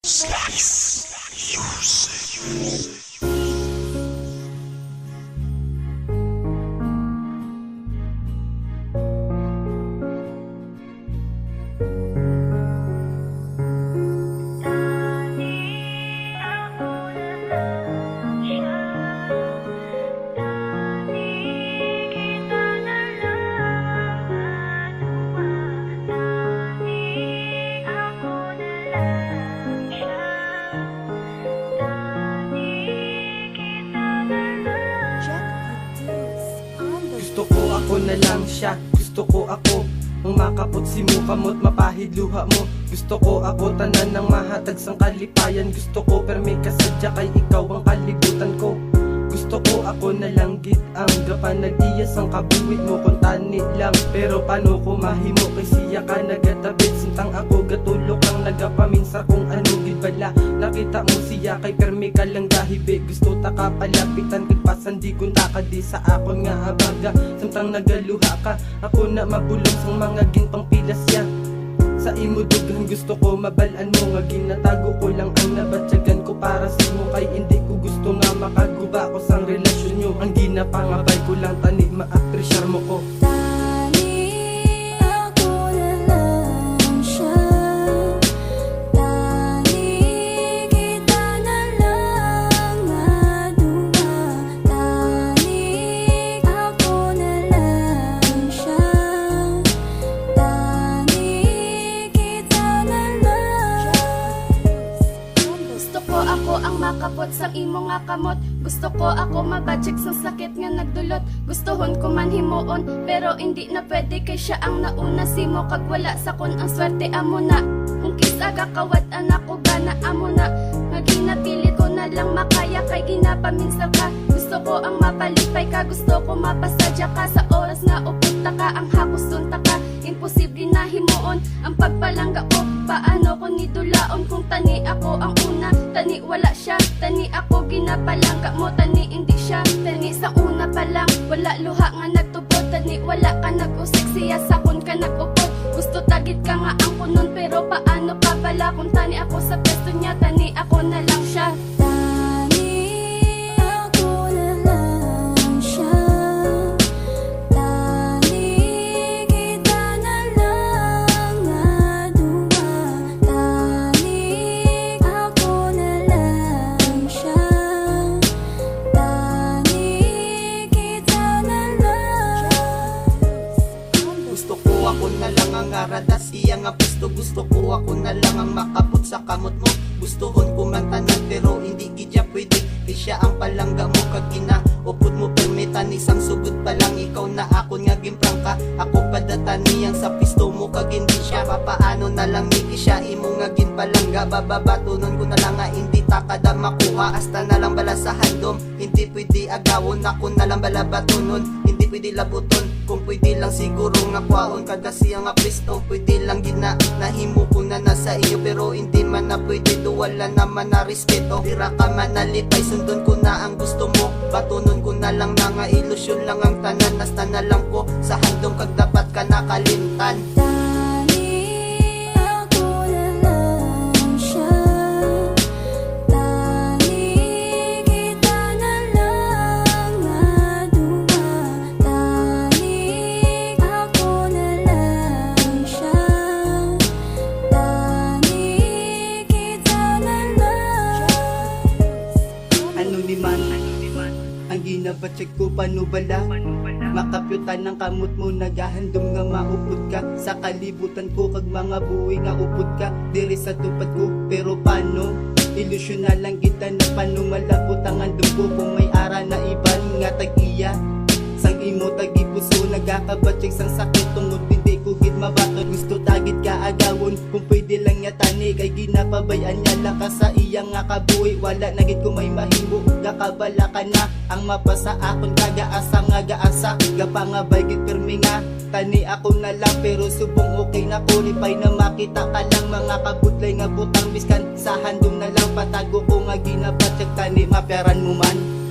Slice Music. Gusto ko ako na lang siya, gusto ko ako ang makapot si mo kamot, mapahid luha mo. Gusto ko ako tanan ng mahatag sang kalipayan. Gusto ko permi kasadya kay ikaw ang kalibutan ko. Gusto ko ako na lang gid ang gapan nag-iyas ang kabuwit mo kung tani lang. Pero paano ko mahimo kay siya ka nagatabit. Sintang ako gatulok ang nagapaminsa kung ano gid bala. Nakita mo siya kay permi ka lang dahibi. Gusto ta ka palapitan kay pasandi kung takadi sa akon nga habaga. Samtang nagaluha ka ako na mabulong sang mga gintong pilas ya. Sa imo dugang gusto ko mabalaan mo nga ginatago ko lang ang nabatyagan ko para sa imo kay hindi ko gusto nga makaguba ko sang relasyon nyo. Ang ginapangabay ko lang tani ma-appreciate mo ko. Ako ang makapot sa imo nga kamot. Gusto ko ako mabatsik sa sakit nga nagdulot. Gustohon ko man himuon pero hindi na pwede kay siya ang nauna. Simo kag wala sa kon ang swerte amo na. Kung kisaga kawat anak ko gana amo na. Maginapilit ko na lang makaya kay ginapaminsal ka. Gusto ko ang mapalipay ka, gusto ko mapasadya ka. Sa oras nga upunta ka, ang hakusunta ka. Imposible na himuon ang pagpalangga ko. Paano ko nidulaon kung tani ako ang una. Tani wala siya, tani ako ginapalangga mo. Tani hindi siya, tani sa una pa lang. Wala luha nga nagtubod, tani wala ka nag-usik. Siya sa kun ka nag-upod. Gusto tagit ka nga ang kunon pero paano pa pala. Kung tani ako sa pesto niya, tani ako na lang siya. Ako na lang ang aradas, iya nga gusto ko ako na lang ang makapot sa kamot mo. Gustohon ko man tanan pero hindi gidya pwede. Di siya ang palangga mo kag ginaupod mo permitan isang sugod pa lang. Ikaw na ako nga gimprang ka, ako padatani ang sa pisto mo kag hindi siya. Papaano na lang niki siya imo nga ginpalangga. Bababatunon ko na lang nga hindi ta kada makuha. Hasta na lang bala sa handom, hindi pwede agawon. Ako na lang bala batunon, hindi pwede labuton. Kung pwede lang siguro nga kwaon kada siya nga pisto. Pwede lang gina nahimo ko na nasa iyo pero hindi man na pwede do wala naman na respeto. Dira ka man nalipay sundon ko na ang gusto mo. Batunon ko na lang na nga ilusyon lang ang tanan. Hasta na lang ko sa handom kag dapat ka nakalimtan. Ang ginabatsik ko paano bala makapyutan ng kamot mo. Nagahandom nga maupod ka sa kalibutan ko kag mga buwi nga upod ka diri sa tupad ko. Pero paano ilusyon na lang kita na paano malabot ang andom ko. Kung may ara na iban nga tag-iya sang imo tagi puso nagakabatsik sang sakit tungod hindi ko gid mabaton. Gusto tagit ka agawon kung pwede lang niya tani kay ginapabayan niya lakas sa iyang nga kabuhi. Wala na gid ko may mahimo gakabala ka na ang mapasa akon kagaasa nga gaasa. Gapangabay gid permi nga tani ako na lang pero subong okay na ko. Lipay na makita ka lang mga kabutlay nga butang biskan sa handom na lang patago ko nga ginabatsik tani maperan mo man.